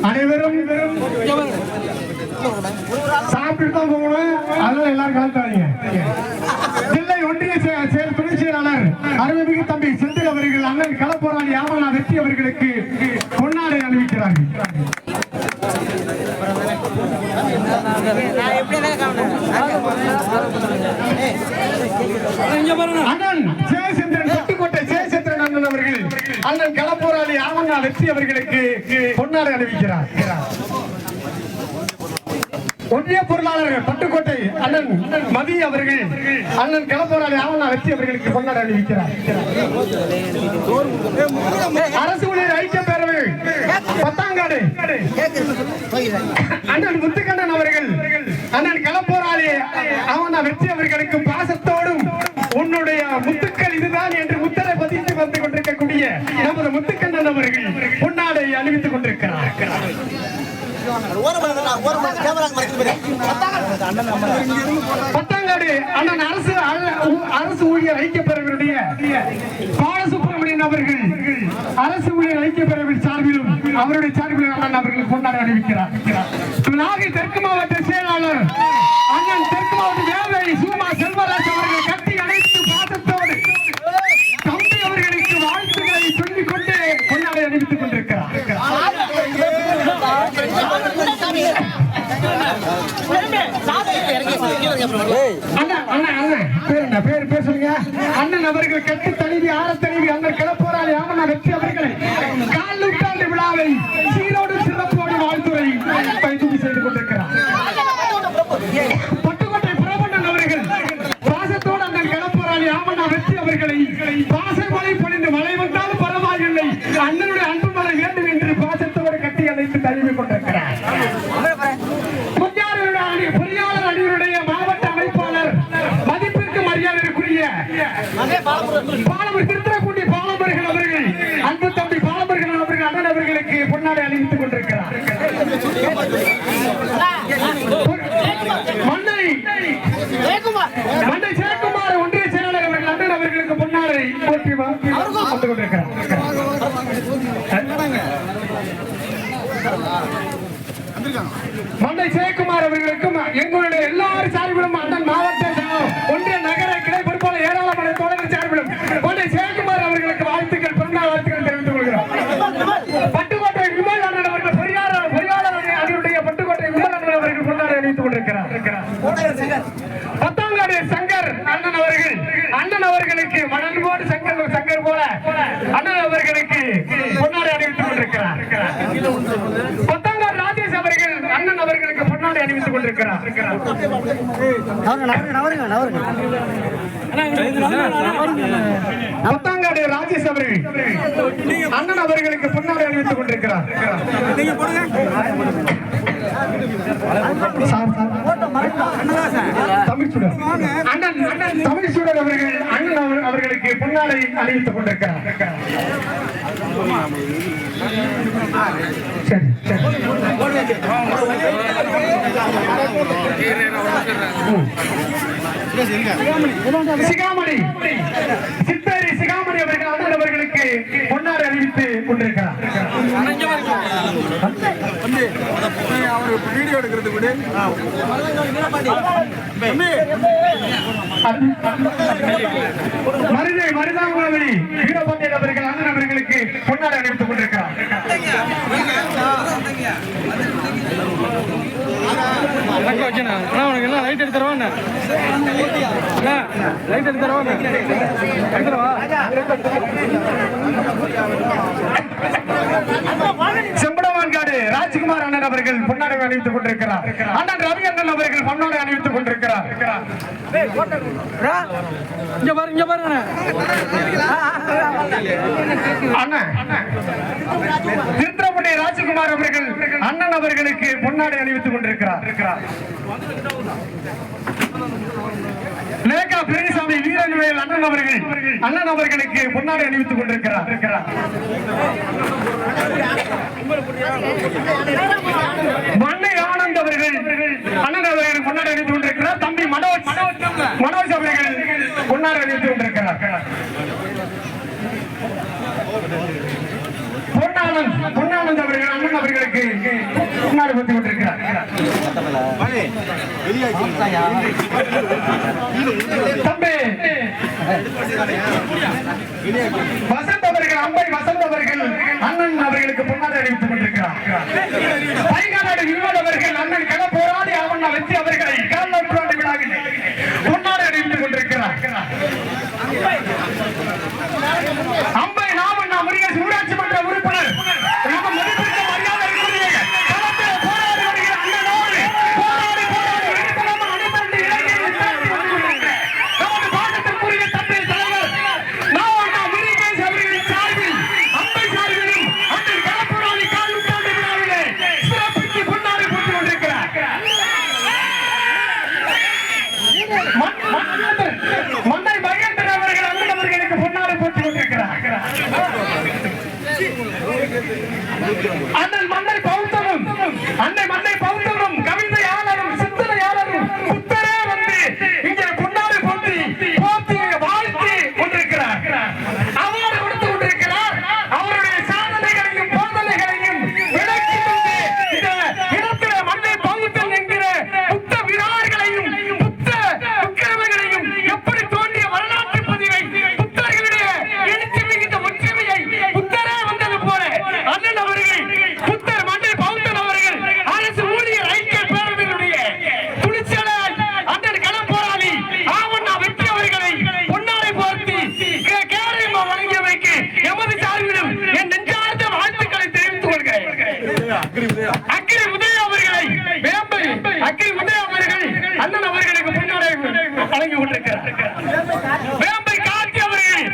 அனைவரும் சாப்பிட்டு தான் போகணும். அதனால எல்லாரும் கலந்துறாங்க. ஜில்லை ஒன்றிய துணை செயலாளர் அருள்மிகு தம்பி செந்தில் அவர்கள் அண்ணன் களப்போராளி ஆமனா வெற்றி அவர்களுக்கு பொன்னாடை அணிவிக்கிறார்கள். அண்ணன் ஜெயசந்திரன் பட்டுக்கோட்டை ஜெயசந்திரன் அண்ணன் அவர்கள் அண்ணன் களப்போராளி ஆமனா வெற்றி அவர்களுக்கு பொன்னாடை அணிவிக்கிறார். ஒன்றிய பொருளாளர் பட்டுக்கோட்டை அண்ணன் மதி அவர்கள் அண்ணன் களப்போராளி ஆமனா வெற்றி அவர்களுக்கு பொன்னாடை அணிவிக்கிறார். அரசு ஊழியர் ஐக்கிய பேரவை பத்தாங்காடு அண்ணன் முத்துக்கண்ணன் அவர்கள் அண்ணன் களப்போராளி ஆமனா வெற்றி அவர்களுக்கு பாசத்தோடும் உன்னுடைய முத்துக்கள் இதுதான் என்று முத்தரை பதித்து வந்து கொண்டிருக்கக்கூடிய நமது முத்துக்கண்ணன் அவர்கள் பொன்னாடை அணிவித்துக் கொண்டிருக்கிறார். பத்தாங்காடு அண்ணன் அரசு ஊழியர் ஐக்கிய பேரவையுடைய பாலசுப்ரமணியன் அவர்கள் அரசு ஊழியர் ஐக்கிய பேரவை சார்பிலும் அவருடைய சார்பிலும் அண்ணன் அவர்கள் கொண்டாட அறிவிக்கிறார். நாகை தெற்கு மாவட்ட செயலாளர் அண்ணன் தெற்கு மாவட்ட வேலை சூமா செல்வராஜ் அவர்கள் கட்டி அணைத்து பாசத்தோடு தம்பி அவர்களுக்கு வாழ்த்துக்களை சொல்லிக் கொண்டு கொண்டாட அறிவித்துக் கொண்டிருக்கிறார். அண்ணன் அவர்கள் கட்டி தழுவி ஆற தழுவி அண்ணன் களப்போராளி ஆமனா வெற்றி அவர்களை கால் நூற்றாண்டு விழாவை சீரோடு சிறப்போடு வாழ்த்துறை பதிவு செய்து கொண்டிருக்கிறார். பட்டுக்கோட்டை பிரபண்ணன் அவர்கள் பாசத்தோடு அண்ணன் களப்போராளி ஆமனா வெற்றி அவர்களை பாசமழை பொழிந்து மழை வந்தாலும் பரவாயில்லை அண்ணனுடைய அன்பு மழை வேண்டும் என்று பாசத்தோடு கட்டி அழைத்து தழுவி கொண்டிருக்கிறார். பொறியாளர் அணியினுடைய மாவட்ட அமைப்பாளர் மதிப்பிற்கு மரியாதைக்குரிய பாலமர் திருத்துறைப்பூண்டி பாலமர்கள் அவர்கள் அன்பு தம்பி பாலமர்கள் அவர்கள் அண்ணன் அவர்களுக்கு பொன்னாடை அணிவித்துக் கொண்டிருக்கிறார். மண்டை ஜெயக்குமார் ஒன்றிய செயலாளர் அவர்கள் அண்ணன் அவர்களுக்கு பொன்னாடை போற்றி வந்து கொண்டிருக்கிறார். மண்டை ஜெயக்குமார் அவர்களுக்கும் எங்களுடைய எல்லாரும் சார்பிலும் அண்ணன் மாவட்ட ஒன்றிய நகர கிளை பொறுப்பாளர் ஏராளமான தோழர்கள் சார்பிலும் மண்டை ஜெயக்குமார் அவர்களுக்கு வாழ்த்துக்கள் பிறந்தநாள் வாழ்த்துக்கள் தெரிவித்துக் கொள்கிறோம். பட்டுக்கோட்டை விமல் அண்ணன் அவர்கள் பொறியாளர் அவருடைய பட்டுக்கோட்டை விமல் அண்ணன் அவர்கள் கொண்டாடி அறிவித்துக் கொண்டிருக்கிறார். பத்தாங்காடு சங்கர் அண்ணன் அவர்களுக்கு மணன்போடு சங்கர் போல அண்ணன் அவர்களுக்கு பொன்னாடை அறிவித்துக் கொண்டிருக்கிறார். பத்தாங்காடு ராஜேஷ் அவர்கள் அண்ணன் அவர்களுக்கு பொன்னாடை அணிவித்துக் கொண்டிருக்கிறார். பத்தாங்காடு ராஜேஷ் அவர்கள் அண்ணன் அவர்களுக்கு பொன்னாடை அணிவித்துக் கொண்டிருக்கிறார். தமிழ்ச்சூடர் அவர்கள் அண்ணன் அவர்களுக்கு பொன்னாடை அணிவித்துக் கொண்டிருக்கிறார். சிகாமணி சித்தேரி சிகாமணி அவர்கள் அண்ணன் அவர்களுக்கு பொன்னாடை அறிவித்து கொண்டிருக்கிறார். வீடியோ எடுக்கிறது கூட மருதாங்குளவெளி வீரபாண்டியன் அவர்கள் அண்ணன் அவர்களுக்கு பொன்னாடை அறிவித்துக் கொண்டிருக்கிறார். லைட் எடுத்துருவாங்க லைட் எடுத்துருவாங்க செம்படவான்காடு ராஜ்குமார் அண்ணன் அவர்கள் பொன்னாடை அணிவித்துக் கொண்டிருக்கிறார். அண்ணன் ரவி அண்ணன் அவர்கள் பொன்னாடை அணிவித்துக் கொண்டிருக்கிறார். திருத்துறைப்பூண்டி ராஜ்குமார் அவர்கள் அண்ணன் அவர்களுக்கு பொன்னாடை அணிவித்துக் கொண்டிருக்கிறார். லேகா பெரியசாமி வீரன்வேல் அண்ணன் அவர்களுக்கு பொன்னாடை அணிவித்துக் கொண்டிருக்கிறார். மண்ணை ஆனந்த் அவர்கள் அண்ணன் அவர்கள் பொன்னாடை அணிவித்துக் கொண்டிருக்கிறார். தம்பி மனோஜ் அவர்கள் பொன்னாடை அணிவித்துக் கொண்டிருக்கிறார். பொன்னானந்த் அவர்கள் அண்ணன் அவர்களுக்கு முன்னாடி பத்தி கொண்டிருக்கிறார். தம்பி வசந்த் அவர்கள் அம்பை வசந்த் அவர்கள் அண்ணன் அவர்களுக்கு பொன்னாடை அறிவித்துக் கொண்டிருக்கிறார். பைகாநாடு வினோத் அவர்கள் அண்ணன் கள போராடி ஆவண்ணா வெற்றி அவர்களை கால்நூற்றாண்டு விழாவில் பொன்னாடை அறிவித்துக் கொண்டிருக்கிறார். அம்பை நாமண்ணா முருகேஷ் ஊராட்சி மன்ற உறுப்பினர் மன்னை மகேந்திரன் அவர்கள் அண்ணன் அவர்களுக்கு பொன்னாடை போட்டுக் கொண்டிருக்கிறார். அண்ணன் மன்னை பௌத்தமும் கவிதையாளரும் சிந்தனையாளரும் புத்தரே வந்து இங்கே பொன்னாடை போட்டி வாழ்த்தி கொண்டிருக்கிறார். அவார்டு கொடுத்து கொண்டிருக்கிறார். அவருடைய சாதனைகளையும் போதனைகளையும் விளக்கி கொண்டு இந்த இடத்தில மன்னை பௌத்தன் என்கிற புத்த விரார்களையும் புத்த விக்கிரமைகளையும் எப்படி தோன்றிய வரலாற்று பதிவை புத்தர்களுடைய எழுச்சி மிகுந்த ஒற்றுமையை புத்தரே வந்தது போல அண்ணன் அவர்கள் புத்தர் மன்னை பௌத்தன் அவர்கள் அரசு ஊழியர் ஐக்கிய பேரவையினுடைய துணிச்சலால் அண்ணன் களம் போராளி ஆவண்ணா வெற்றி அவர்களை பொன்னாடை போர்த்தி கேரளமா வழங்கியவைக்கு எமது சார்பிலும் என் நெஞ்சார்ந்த வாழ்த்துக்களை தெரிவித்துக் கொள்கிறேன். அக்கிரி உதய அவர்களை வேம்பை அக்கிரி உதய அவர்கள் அண்ணன் அவர்களுக்கு பொன்னாடை வழங்கி கொண்டிருக்கிறார். வேம்பை காட்சி அவர்கள்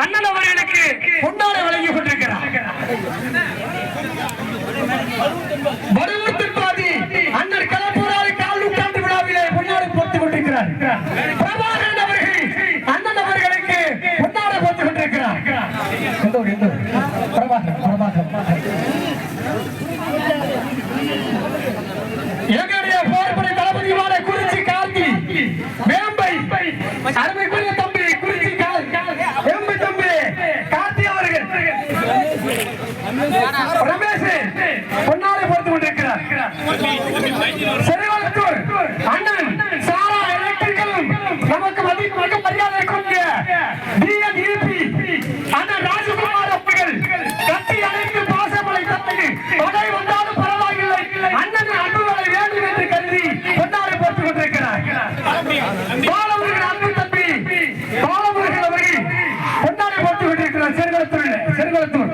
அண்ணன் அவர்களுக்கு பொன்னாடை வழங்கி கொண்டிருக்கிறார். வடுவூர்பாதி அண்ணன் களப்போராளி கால் நூற்றாண்டு விழாவிலே பொன்னாடை போட்டுக் கொண்டிருக்கிறார். பிரபாகரன் அவர்கள் அண்ணன் அவர்களுக்கு பொன்னாடை போட்டுக் கொண்டிருக்கிறார். எங்களுடைய போர்படை தளபதியான குறிச்சி காந்தி வேம்பை அருமைக்குரிய தம்பி குறிச்சி வேம்பை தம்பி காந்தி அவர்கள் ரமேஷ் பொன்னாடை போட்டுக் கொண்டிருக்கிறார். செருவலத்தூர் அண்ணன் சாரா எலக்ட்ரிக்கலும் நமக்கு மிக மரியாதை கொண்ட டிஎன்இபி அண்ணன் ராஜகுமார் அவர்கள் கட்டி அணைத்து பாசமலை தந்து பகை வந்தாலும் பரவாயில்லை அண்ணன் அன்புகளை வேண்டும் என்று கருதி பொன்னாடை போட்டுக் கொண்டிருக்கிறார். பாலமுருகன் அன்பு தம்பி பாலமுருகன் அவர்கள் பொன்னாடை போட்டுக் கொண்டிருக்கிறார். செருவலத்தூர்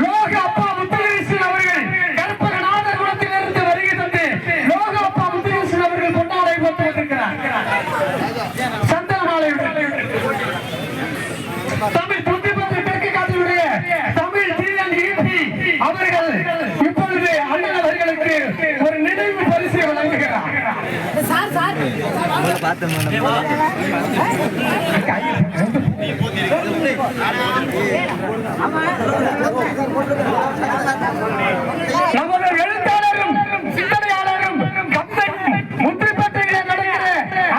லோக அப்பா முத்துகிருஷ்ணன் அவர்கள் கற்பகநாதர் குலத்திலிருந்து வருகை தந்து லோக அப்பா முத்துகிருஷ்ணன் அவர்கள் பொன்னாடை போட்டுக் கொண்டிருக்கிறார். சந்தன மாலை தமிழ் புத்திபத்து தெற்கு காட்டியுடைய தமிழ் டிஎன்இபி அவர்கள் இப்பொழுது அண்ணன் அவர்களுக்கு ஒரு நினைவு பரிசை வழங்குகிறார். நமது எழுத்தாளரும் சிந்தனையாளரும் முத்திரைப்பட்டிகளை நடக்கிற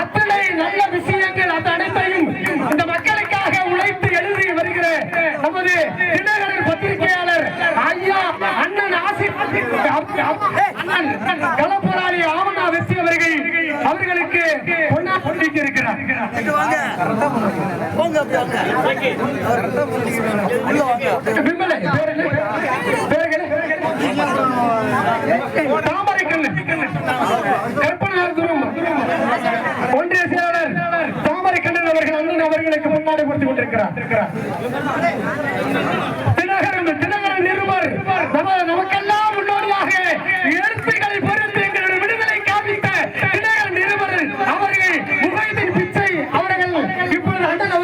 அத்தனை நல்ல விஷயங்கள் அந்த அனைத்தையும் இந்த மக்களுக்காக உழைத்து எழுதி வருகிற நமது தினகரன் பத்திரிகையாளர் ஐயா அண்ணன் களப்போராளி ஆவண்ணா வெற்றி அவர்களுக்கு பொன்னாடை இருக்கிறார். ஒன்றிய செயலாளர் தாமரைக்கண்ணன் அவர்கள் அண்ணன் அவர்களுக்கு முன்னாடி கொடுத்துக் கொண்டிருக்கிறார். தினகரன் நிருபர் நமக்கெல்லாம் முன்னோடியாக எழுத்துக்களை பொறுத்து எங்களுடைய விடுதலை காமித்த தினகரன் நிருபர் அவர்கள் முகைதீன் பிச்சை அவர்கள் இப்பொழுது அண்ணன்